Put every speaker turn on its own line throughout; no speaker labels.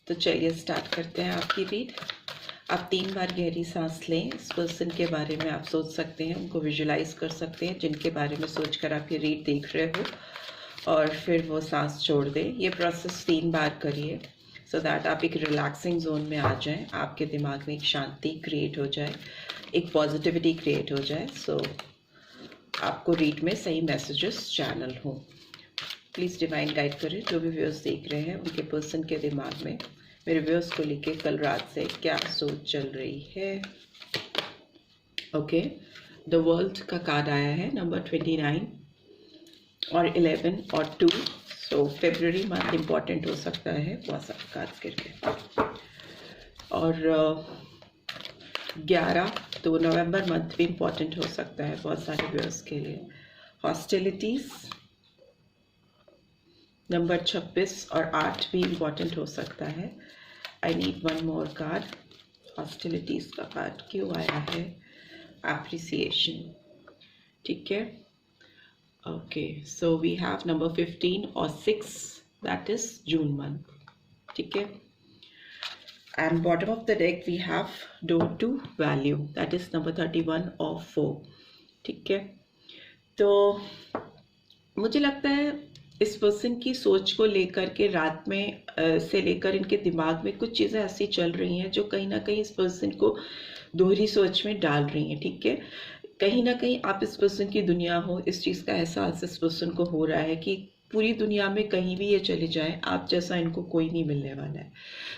तो चलिए स्टार्ट करते हैं आपकी रीड। आप 3 बार गहरी सांस लें। इस पर्सन के बारे में आप सोच सकते हैं, उनको विजुलाइज कर सकते हैं जिनके बारे में सोचकर आप ये रीड देख रहे हो, और फिर वो सांस छोड़ दें। ये प्रोसेस 3 बार करिए सो दैट आप एक रिलैक्सिंग जोन में आ जाएं, आपके दिमाग में एक शांति क्रिएट हो जाए, एक पॉजिटिविटी क्रिएट हो जाए, सो आपको रीड में सही मैसेजेस चैनल हों। प्लीज़ डिवाइन गाइड करें। जो भी व्यूअर्स देख रहे हैं उनके पर्सन के दिमाग में मेरे व्यूअर्स को लेके कल रात से क्या सोच चल रही है। ओके, द वर्ल्ड का कार्ड आया है, नंबर 29 और 11 और 2। सो फेब्रुअरी मंथ इम्पॉर्टेंट हो सकता है, बहुत सारे कार्ड्स करके। और 11 तो नवंबर मंथ भी इम्पॉर्टेंट हो सकता है बहुत सारे व्यूअर्स के लिए। हॉस्टिलिटीज़ नंबर 26 और 8 भी इम्पॉर्टेंट हो सकता है। I need one more card. Hostilities का कार्ड क्यों आया है? एप्रिसिएशन, ठीक है। Okay, so we have number 15 और 6, दैट इज जून मंथ, ठीक है। And bottom of the deck we have door to value, that is number 31 और 4, ठीक है। तो मुझे लगता है इस पर्सन की सोच को लेकर के रात में से लेकर इनके दिमाग में कुछ चीज़ें ऐसी चल रही हैं जो कहीं ना कहीं इस पर्सन को दोहरी सोच में डाल रही हैं, ठीक है। कहीं ना कहीं आप इस पर्सन की दुनिया हो, इस चीज़ का एहसास इस पर्सन को हो रहा है कि पूरी दुनिया में कहीं भी ये चले जाएं, आप जैसा इनको कोई नहीं मिलने वाला है।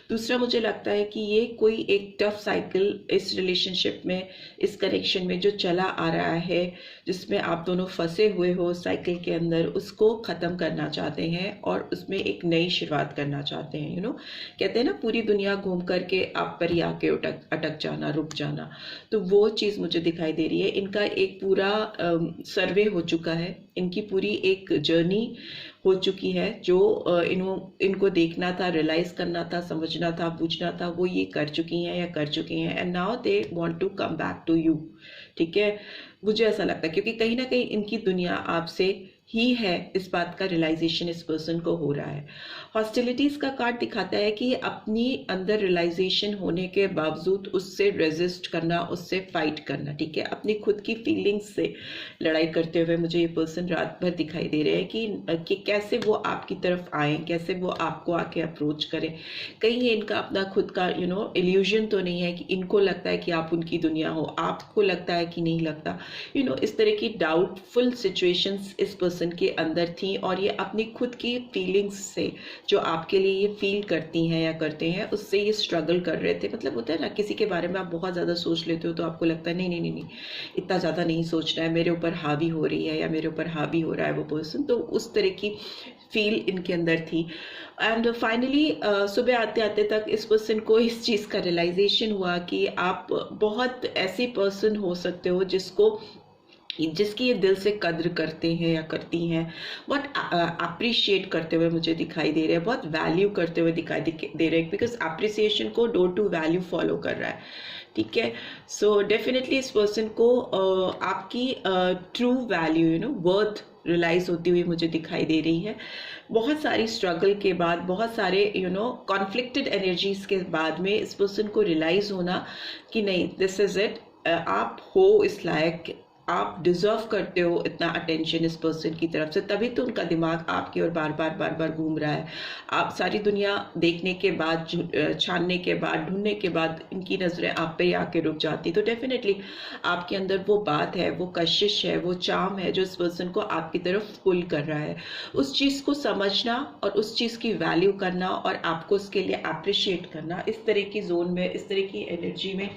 दूसरा, मुझे लगता है कि ये कोई एक टफ साइकिल इस रिलेशनशिप में, इस कनेक्शन में जो चला आ रहा है, जिसमें आप दोनों फंसे हुए हो साइकिल के अंदर, उसको ख़त्म करना चाहते हैं और उसमें एक नई शुरुआत करना चाहते हैं। यू नो, कहते हैं ना, पूरी दुनिया घूम करके आप पर ही आके अटक जाना, रुक जाना। तो वो चीज़ मुझे दिखाई दे रही है। इनका एक पूरा सर्वे हो चुका है, इनकी पूरी एक जर्नी हो चुकी है। जो इनको देखना था, रियलाइज करना था, समझना था, बूझना था, वो ये कर चुकी हैं या कर चुके हैं। And now they want to come back to you, ठीक है। मुझे ऐसा लगता है क्योंकि कहीं ना कहीं इनकी दुनिया आपसे ही है, इस बात का रियलाइजेशन इस पर्सन को हो रहा है। हॉस्टिलिटीज़ का कार्ड दिखाता है कि अपनी अंदर रियलाइजेशन होने के बावजूद उससे रेजिस्ट करना, उससे फाइट करना, ठीक है। अपनी खुद की फीलिंग्स से लड़ाई करते हुए मुझे ये पर्सन रात भर दिखाई दे रहे हैं कि कैसे वो आपकी तरफ आए, कैसे वो आपको आके अप्रोच करें। कहीं ये इनका अपना खुद का इल्यूजन तो नहीं है कि इनको लगता है कि आप उनकी दुनिया हो, आपको लगता है कि नहीं लगता। इस तरह की डाउटफुल सिचुएशंस इस पर्सन के अंदर थी, और ये अपनी खुद की फीलिंग्स से, जो आपके लिए ये फील करती हैं या करते हैं, उससे ये स्ट्रगल कर रहे थे। मतलब होता है ना, किसी के बारे में आप बहुत ज़्यादा सोच लेते हो तो आपको लगता है नहीं नहीं नहीं नहीं, इतना ज़्यादा नहीं सोचना है, मेरे ऊपर हावी हो रही है या मेरे ऊपर हावी हो रहा है वो पर्सन। तो उस तरह की फील इनके अंदर थी। एंड फाइनली सुबह आते आते तक इस पर्सन को इस चीज़ का रियलाइजेशन हुआ कि आप बहुत ऐसी पर्सन हो सकते हो जिसकी ये दिल से कद्र करते हैं या करती हैं, बहुत अप्रिशिएट करते हुए मुझे दिखाई दे रहे हैं, बहुत वैल्यू करते हुए दिखाई दे रहे हैं, बिकॉज अप्रिसिएशन को डोर टू वैल्यू फॉलो कर रहा है, ठीक है। सो डेफिनेटली इस पर्सन को आपकी ट्रू वैल्यू वर्थ रियलाइज होती हुई मुझे दिखाई दे रही है। बहुत सारी स्ट्रगल के बाद, बहुत सारे कॉन्फ्लिक्टेड एनर्जीज के बाद में इस पर्सन को रियलाइज होना कि नहीं, दिस इज इट, आप हो इस लायक, आप डिजर्व करते हो इतना अटेंशन इस पर्सन की तरफ से। तभी तो उनका दिमाग आपकी ओर बार बार घूम रहा है। आप सारी दुनिया देखने के बाद, छानने के बाद, ढूंढने के बाद इनकी नज़रें आप पे आके रुक जाती। तो डेफिनेटली आपके अंदर वो बात है, वो कशिश है, वो चार्म है जो इस पर्सन को आपकी तरफ पुल कर रहा है। उस चीज़ को समझना और उस चीज़ की वैल्यू करना और आपको उसके लिए अप्रिशिएट करना, इस तरह की जोन में, इस तरह की एनर्जी में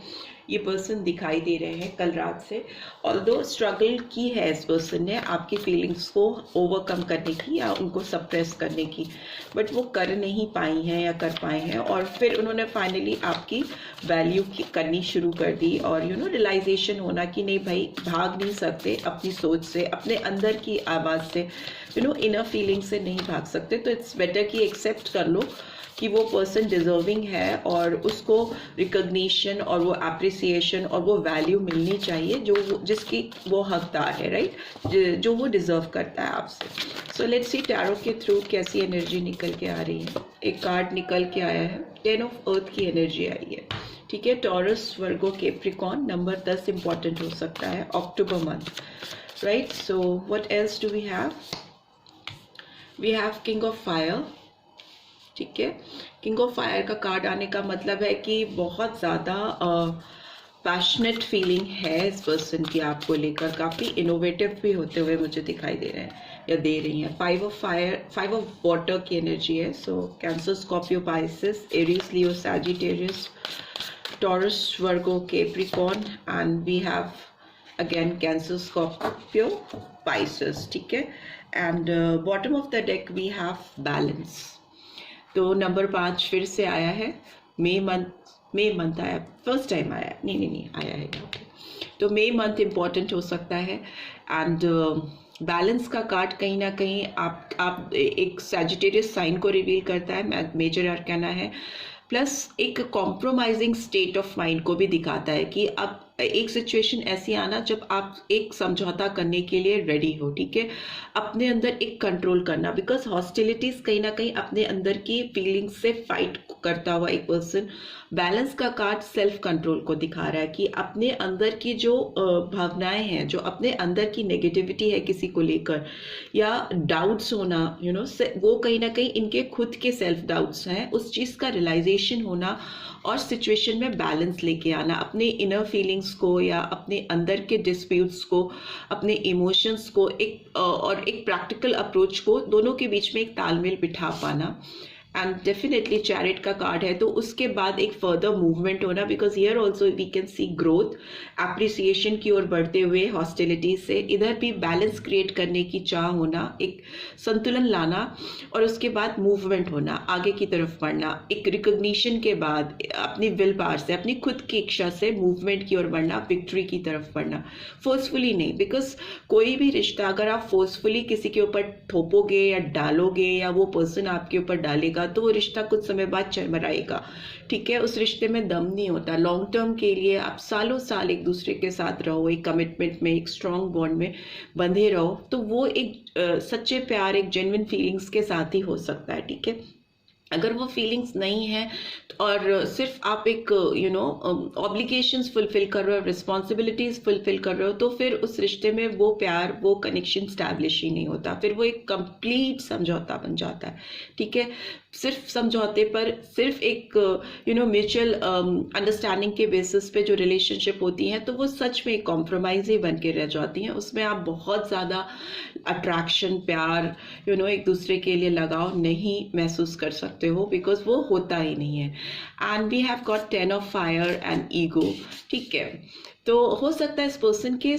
ये पर्सन दिखाई दे रहे हैं कल रात से। ऑल्दो स्ट्रगल की है इस पर्सन ने आपकी फीलिंग्स को ओवरकम करने की या उनको सप्रेस करने की, बट वो कर नहीं पाई हैं या कर पाए हैं, और फिर उन्होंने फाइनली आपकी वैल्यू करनी शुरू कर दी। और रियलाइजेशन होना कि नहीं भाई, भाग नहीं सकते अपनी सोच से, अपने अंदर की आवाज़ से, इनर फीलिंग से नहीं भाग सकते। तो इट्स बेटर कि एक्सेप्ट कर लो कि वो पर्सन डिजर्विंग है और उसको रिकग्निशन और वो अप्रिसिएशन और वो वैल्यू मिलनी चाहिए जो जिसकी वो हकदार है, राइट, जो वो डिजर्व करता है आपसे। सो लेट्स सी टैरो के थ्रू कैसी एनर्जी निकल के आ रही है। एक कार्ड निकल के आया है, 10 ऑफ अर्थ की एनर्जी आई है, ठीक है। Taurus, Virgo, Capricorn, number 10 important हो सकता है, October month, right. So what else do we have? We have king of fire, ठीक है। किंग ऑफ फायर का कार्ड आने का मतलब है कि बहुत ज़्यादा पैशनेट फीलिंग है इस पर्सन की आपको लेकर, काफ़ी इनोवेटिव भी होते हुए मुझे दिखाई दे रहे हैं या दे रही हैं। 5 ऑफ फायर, 5 ऑफ वाटर की एनर्जी है। So Cancer, Scorpio, Pisces, Aries, Leo, Sagittarius, Taurus, Virgo, Capricorn, and we have again Cancer, Scorpio, Pisces, ठीक है। And bottom of the deck we have balance. तो नंबर 5 फिर से आया है, मई मंथ आया, फर्स्ट टाइम आया, नहीं आया है, ओके। तो मई मंथ इम्पॉर्टेंट हो सकता है। एंड बैलेंस का कार्ड कहीं ना कहीं आप एक सैजिटेरियस साइन को रिवील करता है, मेजर आर्काना है, प्लस एक कॉम्प्रोमाइजिंग स्टेट ऑफ माइंड को भी दिखाता है कि अब एक सिचुएशन ऐसी आना जब आप एक समझौता करने के लिए रेडी हो, ठीक है। अपने अंदर एक कंट्रोल करना, बिकॉज हॉस्टिलिटीज कहीं ना कहीं अपने अंदर की फीलिंग्स से फाइट करता हुआ एक पर्सन। बैलेंस का कार्ड सेल्फ कंट्रोल को दिखा रहा है कि अपने अंदर की जो भावनाएं हैं, जो अपने अंदर की नेगेटिविटी है किसी को लेकर, या डाउट्स होना, वो कहीं ना कहीं इनके खुद के सेल्फ डाउट्स हैं, उस चीज़ का रियलाइजेशन होना और सिचुएशन में बैलेंस लेके आना, अपने इनर फीलिंग्स को या अपने अंदर के डिस्प्यूट्स को, अपने इमोशंस को और एक प्रैक्टिकल अप्रोच को, दोनों के बीच में एक तालमेल बिठा पाना। एंड डेफिनेटली चैरिट का कार्ड है, तो उसके बाद एक फर्दर मूवमेंट होना, because here also we can see growth, appreciation की ओर बढ़ते हुए हॉस्टिलिटी से इधर भी बैलेंस क्रिएट करने की चाह होना, एक संतुलन लाना, और उसके बाद मूवमेंट होना, आगे की तरफ बढ़ना, एक रिकॉग्निशन के बाद अपनी विल पावर से, अपनी खुद की इच्छा से मूवमेंट की ओर बढ़ना, विक्ट्री की तरफ बढ़ना, फोर्सफुली नहीं। बिकॉज कोई भी रिश्ता अगर आप फोर्सफुली किसी के ऊपर थोपोगे या डालोगे, या वो पर्सन आपके ऊपर डालेगा, तो वो रिश्ता कुछ समय बाद चरमराएगा, ठीक है। उस रिश्ते में दम नहीं होता। लॉन्ग टर्म के लिए आप सालों साल एक दूसरे के साथ रहो, एक कमिटमेंट में, एक स्ट्रॉन्ग बॉन्ड में बंधे रहो, तो वो एक सच्चे प्यार, एक जेन्युइन फीलिंग्स के साथ ही हो सकता है, ठीक है। अगर वो फीलिंग्स नहीं है और सिर्फ आप एक ऑब्लिगेशंस फुलफिल कर रहे हो, रिस्पॉन्सिबिलिटीज फुलफिल कर रहे हो, तो फिर उस रिश्ते में वो प्यार, वो कनेक्शन स्टैब्लिश ही नहीं होता, फिर वो एक कंप्लीट समझौता बन जाता है, ठीक है। सिर्फ समझौते पर, सिर्फ एक म्यूचुअल अंडरस्टैंडिंग के बेसिस पे जो रिलेशनशिप होती हैं, तो वो सच में एक कॉम्प्रोमाइज ही बन के रह जाती हैं। उसमें आप बहुत ज़्यादा अट्रैक्शन, प्यार, एक दूसरे के लिए लगाव नहीं महसूस कर सकते हो, बिकॉज वो होता ही नहीं है। And we have got 10 of fire and ego, ठीक है। तो हो सकता है इस पर्सन के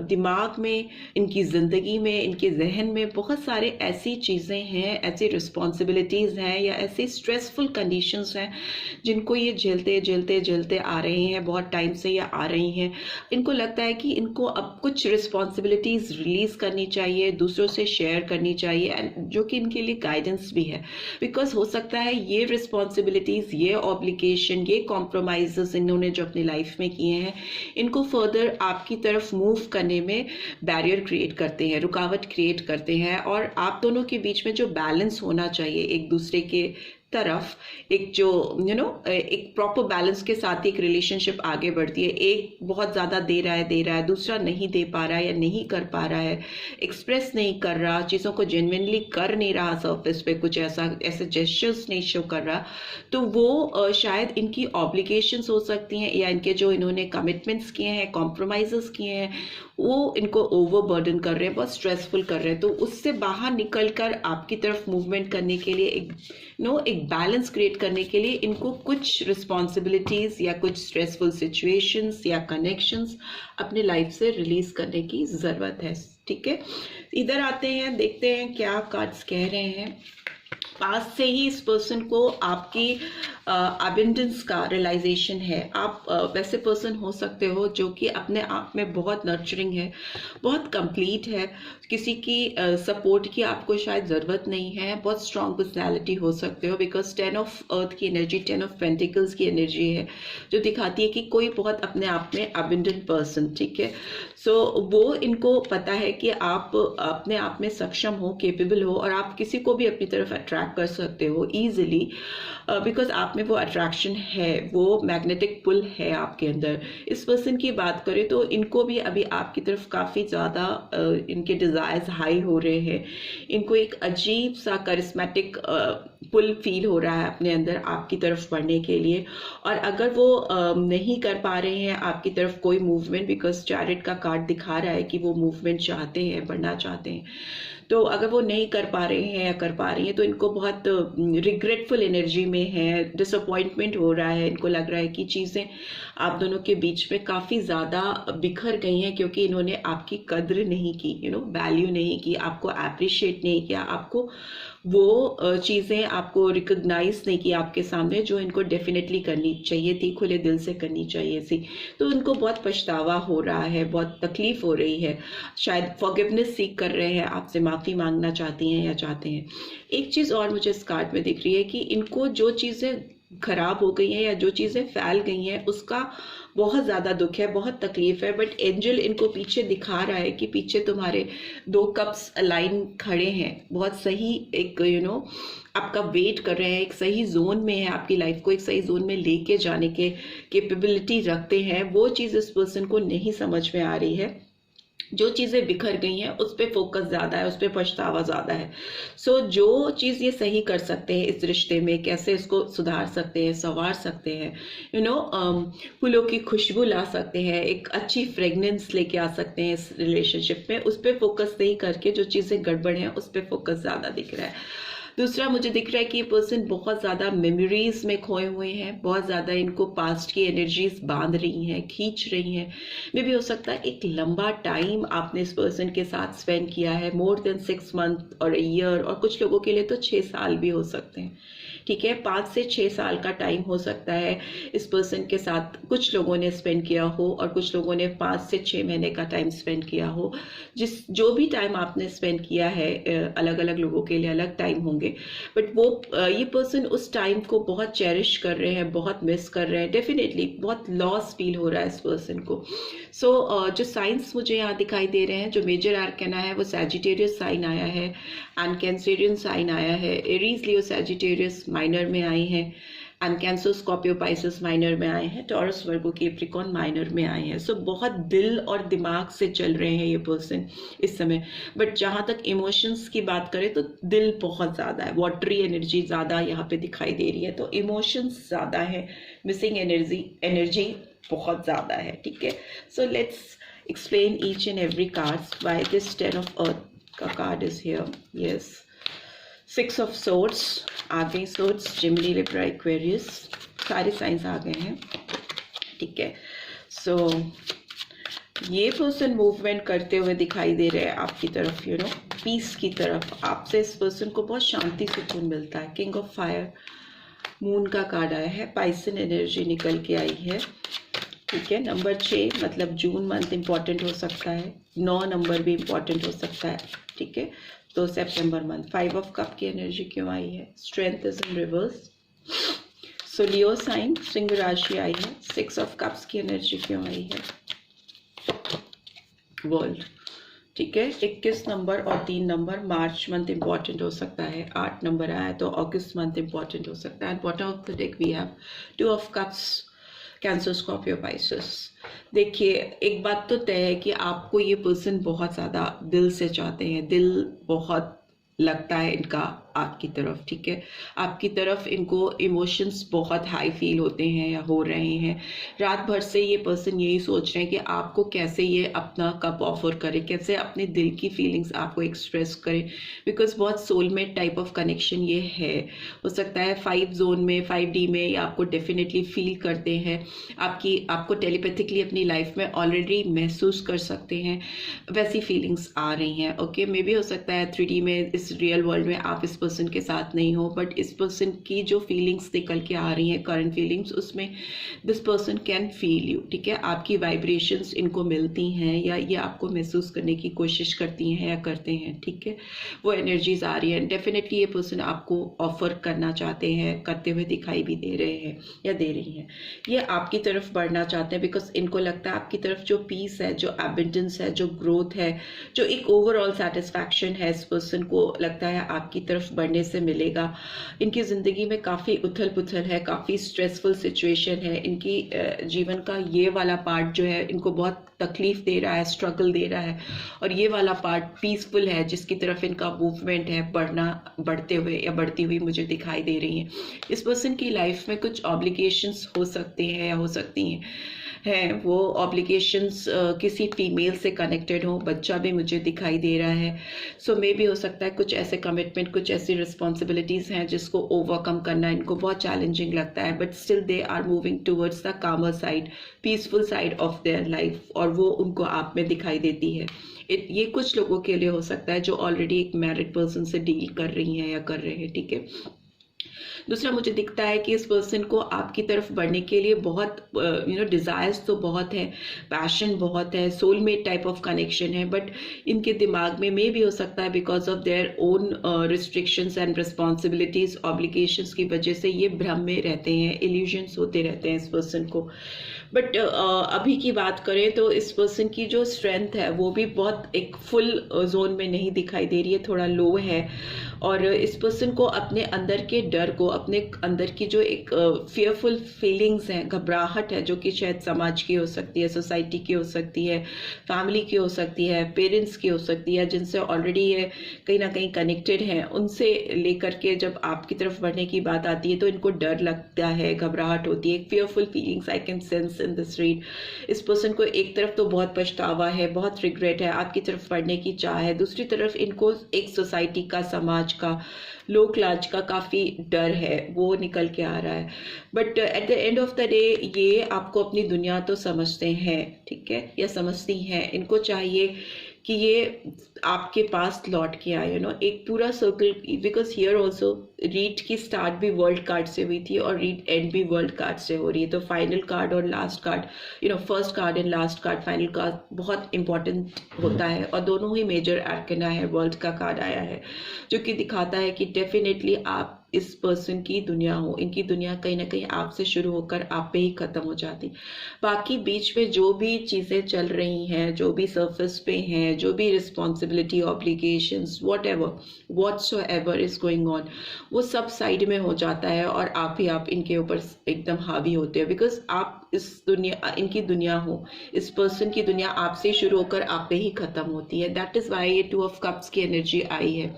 दिमाग में, इनकी ज़िंदगी में, इनके जहन में बहुत सारे ऐसी चीज़ें हैं, ऐसी रिस्पॉन्सिबिलिटीज़ हैं, या ऐसी स्ट्रेसफुल कंडीशंस हैं जिनको ये झेलते आ रहे हैं, बहुत टाइम से ये आ रही हैं। इनको लगता है कि इनको अब कुछ रिस्पॉन्सिबिलिटीज़ रिलीज़ करनी चाहिए, दूसरों से शेयर करनी चाहिए, एंड जो कि इनके लिए गाइडेंस भी है। बिकॉज हो सकता है ये रिस्पॉन्सिबिलिटीज़, ये ऑब्लिगेशन, ये कॉम्प्रोमाइज़ इन्होंने जो अपनी लाइफ में किए हैं, इनको फर्दर आपकी तरफ मूव करने में बैरियर क्रिएट करते हैं, रुकावट क्रिएट करते हैं। और आप दोनों के बीच में जो बैलेंस होना चाहिए एक दूसरे के तरफ, एक जो एक प्रॉपर बैलेंस के साथ एक रिलेशनशिप आगे बढ़ती है। एक बहुत ज़्यादा दे रहा है, दूसरा नहीं दे पा रहा है या नहीं कर पा रहा है, एक्सप्रेस नहीं कर रहा, चीज़ों को जेन्युइनली कर नहीं रहा, सरफेस पे कुछ ऐसे जेस्चर्स नहीं शो कर रहा, तो वो शायद इनकी ऑब्लिगेशंस हो सकती हैं, या इनके जो इन्होंने कमिटमेंट्स किए हैं, कॉम्प्रोमाइज़ किए हैं, वो इनको ओवरबर्डन कर रहे हैं, बहुत स्ट्रेसफुल कर रहे हैं। तो उससे बाहर निकलकर आपकी तरफ मूवमेंट करने के लिए, एक बैलेंस क्रिएट करने के लिए, इनको कुछ रिस्पॉन्सिबिलिटीज या कुछ स्ट्रेसफुल सिचुएशंस या कनेक्शंस अपने लाइफ से रिलीज करने की ज़रूरत है, ठीक है। इधर आते हैं, देखते हैं क्या कार्ड्स कह रहे हैं। पास से ही इस पर्सन को आपकी अबेंडेंस का रियलाइजेशन है। आप वैसे पर्सन हो सकते हो जो कि अपने आप में बहुत नर्चरिंग है, बहुत कंप्लीट है, किसी की सपोर्ट की आपको शायद ज़रूरत नहीं है, बहुत स्ट्रॉन्ग पर्सनैलिटी हो सकते हो, बिकॉज 10 ऑफ अर्थ की एनर्जी, 10 ऑफ पेंटिकल्स की एनर्जी है जो दिखाती है कि कोई बहुत अपने आप में अबेंडेंट पर्सन, ठीक है। सो वो इनको पता है कि आप अपने आप में सक्षम हो, केपेबल हो, और आप किसी को भी अपनी तरफ अट्रैक्ट कर सकते हो ईजिली, बिकॉज आप में वो अट्रैक्शन है, वो मैग्नेटिक पुल है आपके अंदर। इस पर्सन की बात करें तो इनको भी अभी आपकी तरफ काफ़ी ज़्यादा इनके डिज़ायर्स हाई हो रहे हैं, इनको एक अजीब सा करिस्मेटिक पुल फील हो रहा है अपने अंदर आपकी तरफ बढ़ने के लिए। और अगर वो नहीं कर पा रहे हैं आपकी तरफ कोई मूवमेंट, बिकॉज चैरिट का कार्ड दिखा रहा है कि वो मूवमेंट चाहते हैं, बढ़ना चाहते हैं, तो अगर वो नहीं कर पा रहे हैं या कर पा रही हैं तो इनको बहुत रिग्रेटफुल एनर्जी में है, डिसअपॉइंटमेंट हो रहा है, इनको लग रहा है कि चीज़ें आप दोनों के बीच में काफ़ी ज़्यादा बिखर गई हैं क्योंकि इन्होंने आपकी कद्र नहीं की, वैल्यू नहीं की, आपको अप्रिशिएट नहीं किया, आपको वो चीज़ें आपको रिकग्नाइज नहीं की आपके सामने जो इनको डेफिनेटली करनी चाहिए थी, खुले दिल से करनी चाहिए थी। तो उनको बहुत पछतावा हो रहा है, बहुत तकलीफ हो रही है, शायद फॉरगिवनेस सीख कर रहे हैं, आपसे माफ़ी मांगना चाहती हैं या चाहते हैं। एक चीज़ और मुझे इस कार्ड में दिख रही है कि इनको जो चीज़ें खराब हो गई हैं या जो चीज़ें फैल गई हैं उसका बहुत ज़्यादा दुख है, बहुत तकलीफ है, बट एंजल इनको पीछे दिखा रहा है कि पीछे तुम्हारे 2 कप्स अलाइन खड़े हैं, बहुत सही एक आपका वेट कर रहे हैं, एक सही जोन में है, आपकी लाइफ को एक सही जोन में लेके जाने के कैपेबिलिटी रखते हैं। वो चीज़ इस पर्सन को नहीं समझ में आ रही है, जो चीज़ें बिखर गई हैं उस पर फोकस ज़्यादा है, उस पर पछतावा ज़्यादा है। सो जो चीज़ ये सही कर सकते हैं इस रिश्ते में, कैसे इसको सुधार सकते हैं, संवार सकते हैं, फूलों की खुशबू ला सकते हैं, एक अच्छी फ्रेगनेंस लेके आ सकते हैं इस रिलेशनशिप में, उस पर फोकस नहीं करके जो चीज़ें गड़बड़ हैं उस पर फोकस ज़्यादा दिख रहा है। दूसरा मुझे दिख रहा है कि ये पर्सन बहुत ज़्यादा मेमोरीज में खोए हुए हैं, बहुत ज़्यादा इनको पास्ट की एनर्जीज बांध रही हैं, खींच रही हैं। मे भी हो सकता है एक लंबा टाइम आपने इस पर्सन के साथ स्पेंड किया है, मोर देन 6 मंथ और ईयर, और कुछ लोगों के लिए तो 6 साल भी हो सकते हैं, ठीक है। 5 से 6 साल का टाइम हो सकता है इस पर्सन के साथ कुछ लोगों ने स्पेंड किया हो, और कुछ लोगों ने 5 से 6 महीने का टाइम स्पेंड किया हो। जो भी टाइम आपने स्पेंड किया है, अलग अलग लोगों के लिए अलग टाइम होंगे, बट वो ये पर्सन उस टाइम को बहुत चेरिश कर रहे हैं, बहुत मिस कर रहे हैं, डेफिनेटली बहुत लॉस फील हो रहा है इस पर्सन को। सो जो साइंस मुझे यहाँ दिखाई दे रहे हैं, जो मेजर आर्कैना है वो सैजिटेरियस साइन आया है एंड कैंसेरियन साइन आया है, एरीज लियो सैजिटेरियस माइनर में आई हैं, and cancer Scorpio Pisces minor में आए हैं, टॉरस वर्गो कैप्रिकॉर्न माइनर में आए हैं। सो बहुत दिल और दिमाग से चल रहे हैं ये पर्सन इस समय, बट जहाँ तक इमोशंस की बात करें तो दिल बहुत ज़्यादा है, वाटरी एनर्जी ज़्यादा यहाँ पे दिखाई दे रही है, तो इमोशंस ज़्यादा है, मिसिंग एनर्जी बहुत ज़्यादा है, ठीक है। So let's explain each and every card why this 10 of earth का card is here. Yes, 6 of swords आ गई, सोर्ड्स, जेमिनी, लिब्रा, एक्वेरियस, सारे साइंस आ गए हैं, ठीक है। सो ये पर्सन मूवमेंट करते हुए दिखाई दे रहे हैं आपकी तरफ, पीस की तरफ। आपसे इस पर्सन को बहुत शांति सुकून मिलता है। किंग ऑफ फायर, मून का कार्ड आया है, पाइसन एनर्जी निकल के आई है, ठीक है। नंबर 6 मतलब जून मंथ इम्पॉर्टेंट हो सकता है, 9 नंबर भी इम्पॉर्टेंट हो सकता है, ठीक है। तो सितंबर मंथ। 5 ऑफ कप की एनर्जी क्यों आई है? Strength is in reverse. So Leo sign, सिंह राशि आई है। 6 ऑफ कप्स की एनर्जी क्यों आई है? वर्ल्ड, ठीक है। 21 नंबर और 3 नंबर मार्च मंथ इम्पॉर्टेंट हो सकता है। 8 नंबर आया तो अगस्त मंथ इम्पॉर्टेंट हो सकता है। And bottom of the deck we have 2 of cups, Cancer, Scorpio, Pisces. देखिए, एक बात तो तय है कि आपको ये पर्सन बहुत ज़्यादा दिल से चाहते हैं, दिल बहुत लगता है इनका आपकी तरफ, ठीक है। आपकी तरफ इनको इमोशंस बहुत हाई फील होते हैं या हो रहे हैं। रात भर से ये पर्सन यही सोच रहे हैं कि आपको कैसे ये अपना कप ऑफर करे, कैसे अपने दिल की फीलिंग्स आपको एक्सप्रेस करें, बिकॉज बहुत सोलमेट टाइप ऑफ कनेक्शन ये है। हो सकता है 5 जोन में, 5D में ये आपको डेफिनेटली फील करते हैं, आपको टेलीपैथिकली अपनी लाइफ में ऑलरेडी महसूस कर सकते हैं, वैसी फीलिंग्स आ रही हैं, ओके। मे भी हो सकता है 3D में, इस रियल वर्ल्ड में आप इस पर्सन के साथ नहीं हो, बट इस पर्सन की जो फीलिंग्स निकल के आ रही हैं, करंट फीलिंग्स, उसमें this person can feel you, ठीक है। आपकी वाइब्रेशंस इनको मिलती हैं या ये आपको महसूस करने की कोशिश करती हैं या करते हैं, ठीक है। वो एनर्जीज आ रही है। डेफिनेटली ये पर्सन आपको ऑफर करना चाहते हैं, करते हुए दिखाई भी दे रहे हैं या दे रही हैं। ये आपकी तरफ बढ़ना चाहते हैं बिकॉज इनको लगता है आपकी तरफ जो पीस है, जो एबिंडेंस है, जो ग्रोथ है, जो एक ओवरऑल सेटिस्फैक्शन है, इस पर्सन को लगता है आपकी तरफ बढ़ने से मिलेगा। इनकी ज़िंदगी में काफ़ी उथल पुथल है, काफ़ी स्ट्रेसफुल सिचुएशन है। इनकी जीवन का ये वाला पार्ट जो है इनको बहुत तकलीफ दे रहा है, स्ट्रगल दे रहा है, और ये वाला पार्ट पीसफुल है जिसकी तरफ इनका मूवमेंट है, बढ़ते हुए या बढ़ती हुई मुझे दिखाई दे रही है। इस पर्सन की लाइफ में कुछ ऑब्लिगेशंस हो सकते हैं या हो सकती हैं वो ऑब्लिगेशंस किसी फीमेल से कनेक्टेड हो। बच्चा भी मुझे दिखाई दे रहा है। सो मे भी हो सकता है कुछ ऐसे कमिटमेंट, कुछ ऐसी रिस्पॉन्सिबिलिटीज़ हैं जिसको ओवरकम करना इनको बहुत चैलेंजिंग लगता है, but still they are moving towards the calmer side, peaceful side of their life, और वो उनको आप में दिखाई देती है। ये कुछ लोगों के लिए हो सकता है जो ऑलरेडी एक मैरिड पर्सन से डील कर रही हैं या कर रहे हैं, ठीक है। दूसरा मुझे दिखता है कि इस पर्सन को आपकी तरफ बढ़ने के लिए बहुत डिज़ायर्स तो बहुत है, पैशन बहुत है, सोलमेट टाइप ऑफ कनेक्शन है, बट इनके दिमाग में भी हो सकता है because of their own restrictions and responsibilities, obligations की वजह से ये भ्रम में रहते हैं, इल्यूजन्स होते रहते हैं इस पर्सन को। बट अभी की बात करें तो इस पर्सन की जो स्ट्रेंथ है वो भी बहुत एक फुल जोन में नहीं दिखाई दे रही है, थोड़ा लो है। और इस पर्सन को अपने अंदर के डर को, अपने अंदर की जो एक फियरफुल फीलिंग्स हैं, घबराहट है, जो कि शायद समाज की हो सकती है, सोसाइटी की हो सकती है, फैमिली की हो सकती है, पेरेंट्स की हो सकती है, जिनसे ऑलरेडी ये कहीं ना कहीं कनेक्टेड हैं, उनसे लेकर के जब आपकी तरफ बढ़ने की बात आती है तो इनको डर लगता है, घबराहट होती है, एक fearful feelings I can sense in this read. इस पर्सन को एक तरफ तो बहुत पछतावा है, बहुत रिग्रेट है, आपकी तरफ बढ़ने की चाह है, दूसरी तरफ इनको एक सोसाइटी का, समाज का, लोक लाज का काफ़ी डर है, वो निकल के आ रहा है। But at the end of the day ये आपको अपनी दुनिया तो समझते हैं, ठीक है, या समझती हैं। इनको चाहिए कि ये आपके पास लौट के आए, एक पूरा circle, because here also read की स्टार्ट भी वर्ल्ड कार्ड से हुई थी और रीड एंड भी वर्ल्ड कार्ड से हो रही है। तो फाइनल कार्ड और last card, first card and last card, final card बहुत इंपॉर्टेंट होता है, और दोनों ही मेजर आर्कना है। वर्ल्ड का कार्ड आया है जो कि दिखाता है कि डेफिनेटली आप इस पर्सन की दुनिया हो, इनकी दुनिया कहीं ना कहीं आपसे शुरू होकर आप पे ही खत्म हो जाती। बाकी बीच में जो भी चीज़ें चल रही हैं, जो भी सरफेस पे हैं, जो भी responsibility, obligations, whatsoever is going on, वो सब साइड में हो जाता है और आप इनके ऊपर एकदम हावी होते हैं, बिकॉज आप इस दुनिया, इनकी दुनिया हो, इस पर्सन की दुनिया आपसे ही शुरू होकर आप पे ही खत्म होती है। दैट इज वाई ये 2 ऑफ कप्स की एनर्जी आई है,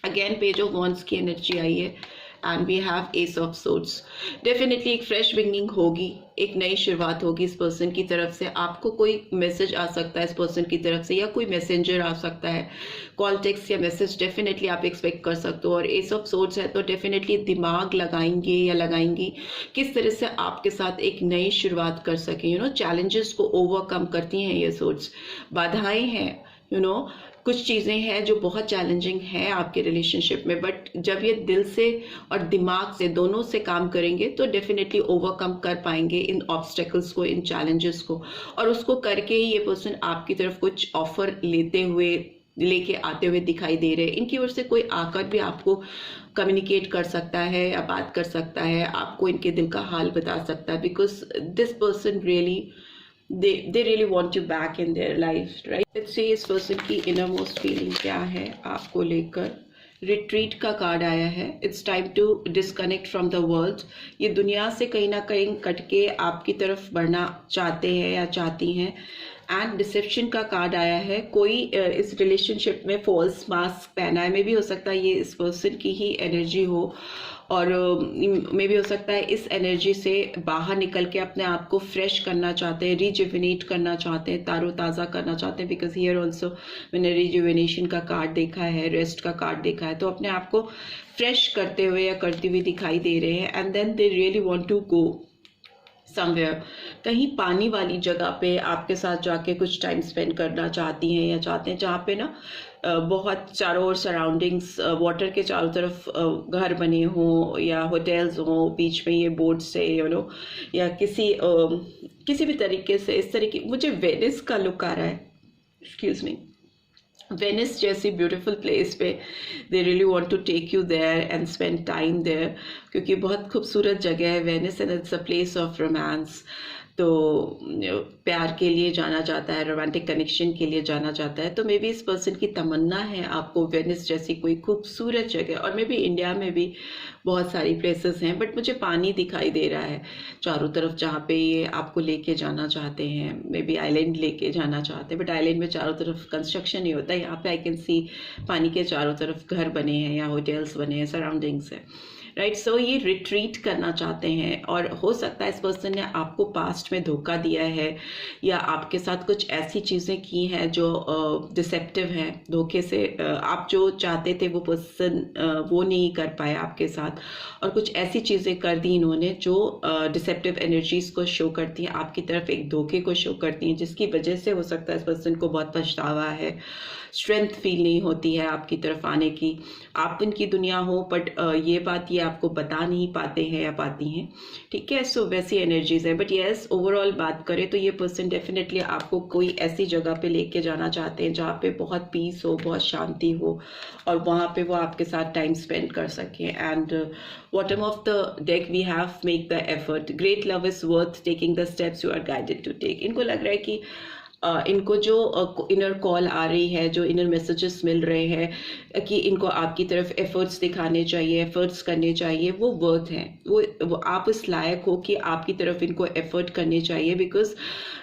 अगेन पेज ऑफ वॉन्ड्स की एनर्जी आई है, and we have ace of swords. Definitely एक फ्रेश बिगिनिंग होगी, एक नई शुरुआत होगी इस पर्सन की तरफ से। आपको कोई मैसेज आ सकता है इस पर्सन की तरफ से, या कोई मैसेंजर आ सकता है, कॉल, टेक्स्ट या मैसेज डेफिनेटली आप एक्सपेक्ट कर सकते हो। और एस ऑफ सोर्ड्स है तो डेफिनेटली दिमाग लगाएंगे या लगाएंगी किस तरह से आपके साथ एक नई शुरुआत कर सकें। चैलेंजेस को ओवरकम करती हैं ये सोर्ड्स, बाधाएं हैं, कुछ चीज़ें हैं जो बहुत चैलेंजिंग हैं आपके रिलेशनशिप में, बट जब ये दिल से और दिमाग से, दोनों से काम करेंगे तो डेफिनेटली ओवरकम कर पाएंगे इन ऑब्स्टेकल्स को, इन चैलेंजेस को, और उसको करके ही ये पर्सन आपकी तरफ कुछ ऑफर लेके आते हुए दिखाई दे रहे हैं। इनकी ओर से कोई आकर भी आपको कम्युनिकेट कर सकता है या बात कर सकता है, आपको इनके दिल का हाल बता सकता है, because this person really they really want you back in their life, right? Let's see इस पर्सन की innermost feeling क्या है आपको लेकर। रिट्रीट का कार्ड आया है, it's time to disconnect from the world. ये दुनिया से कहीं ना कहीं कट के आपकी तरफ बढ़ना चाहते हैं या चाहती हैं। एंड डिसेप्शन का कार्ड आया है, कोई इस रिलेशनशिप में फॉल्स मास्क पहना है, मे भी हो सकता है ये इस पर्सन की ही एनर्जी हो, और मे भी हो सकता है इस एनर्जी से बाहर निकल के अपने आप को फ्रेश करना चाहते हैं, रिजुविनेट करना चाहते हैं, ताज़ा करना चाहते हैं, बिकॉज हियर ऑल्सो मैंने रिजुविनेशन का कार्ड देखा है, रेस्ट का कार्ड देखा है, तो अपने आप को फ्रेश करते हुए या करती हुई दिखाई दे रहे हैं। And then they really want to go somewhere, कहीं पानी वाली जगह पे आपके साथ जाके कुछ टाइम स्पेंड करना चाहती हैं या चाहते हैं, जहाँ पे बहुत चारों ओर सराउंडिंग्स वाटर के चारों तरफ घर बने हों या होटल्स हों, बीच में ये बोट से या किसी भी तरीके से इस तरीके, मुझे वेनिस का लुक आ रहा है, एक्सक्यूज मी, वेनिस जैसी ब्यूटीफुल प्लेस पे they really want to take you there and spend time there, क्योंकि बहुत खूबसूरत जगह है Venice and it's a place of romance. तो प्यार के लिए जाना जाता है, रोमांटिक कनेक्शन के लिए जाना जाता है। तो मे बी इस पर्सन की तमन्ना है आपको वेनिस जैसी कोई खूबसूरत जगह, और मे बी इंडिया में भी बहुत सारी प्लेसेस हैं, बट मुझे पानी दिखाई दे रहा है चारों तरफ जहाँ पे ये आपको लेके जाना चाहते हैं। मे बी आइलैंड लेके जाना चाहते हैं, बट आइलैंड में चारों तरफ कंस्ट्रक्शन नहीं होता। यहाँ पे आई कैन सी पानी के चारों तरफ घर बने हैं या होटल्स बने हैं, सराउंडिंग्स है, राइट। सो ये रिट्रीट करना चाहते हैं, और हो सकता है इस पर्सन ने आपको पास्ट में धोखा दिया है या आपके साथ कुछ ऐसी चीज़ें की हैं जो डिसेप्टिव हैं, धोखे से आप जो चाहते थे वो पर्सन वो नहीं कर पाए आपके साथ, और कुछ ऐसी चीज़ें कर दी इन्होंने जो डिसेप्टिव एनर्जीज को शो करती हैं, आपकी तरफ एक धोखे को शो करती हैं, जिसकी वजह से हो सकता है इस पर्सन को बहुत पछतावा है, स्ट्रेंथ फील नहीं होती है आपकी तरफ आने की। आप उनकी दुनिया हो, बट ये बात ये आपको बता नहीं पाते हैं या पाती हैं, ठीक है। सो वैसी एनर्जीज है, बट यस ओवरऑल बात करें तो ये पर्सन डेफिनेटली आपको कोई ऐसी जगह पे लेके जाना चाहते हैं जहाँ पे बहुत पीस हो, बहुत शांति हो, और वहाँ पे वो आपके साथ टाइम स्पेंड कर सकें। And bottom of the deck we have make the effort, great love is worth taking the steps you are guided to take. इनको लग रहा है कि इनको जो इनर कॉल आ रही है, जो इनर मैसेजेस मिल रहे हैं कि इनको आपकी तरफ एफर्ट्स दिखाने चाहिए, एफर्ट्स करने चाहिए, वो वर्थ हैं, वो आप इस लायक हो कि आपकी तरफ इनको एफर्ट करने चाहिए, बिकॉज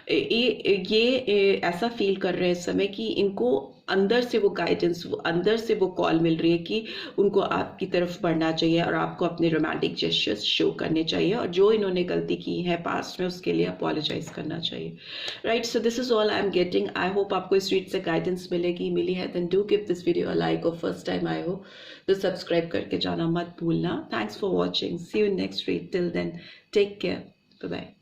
ये ऐसा फील कर रहे हैं इस समय कि इनको अंदर से वो गाइडेंस, अंदर से वो कॉल मिल रही है कि उनको आपकी तरफ बढ़ना चाहिए और आपको अपने रोमांटिक जेस्चर्स शो करने चाहिए, और जो इन्होंने गलती की है पास्ट में उसके लिए अपोलोजाइज करना चाहिए, right. So this is all I am getting. I hope आपको इस रीड से गाइडेंस मिली है, then do give this video a like, और फर्स्ट टाइम आए हो तो सब्सक्राइब करके जाना मत भूलना। Thanks for watching, see you in next read, till then take care, bye bye.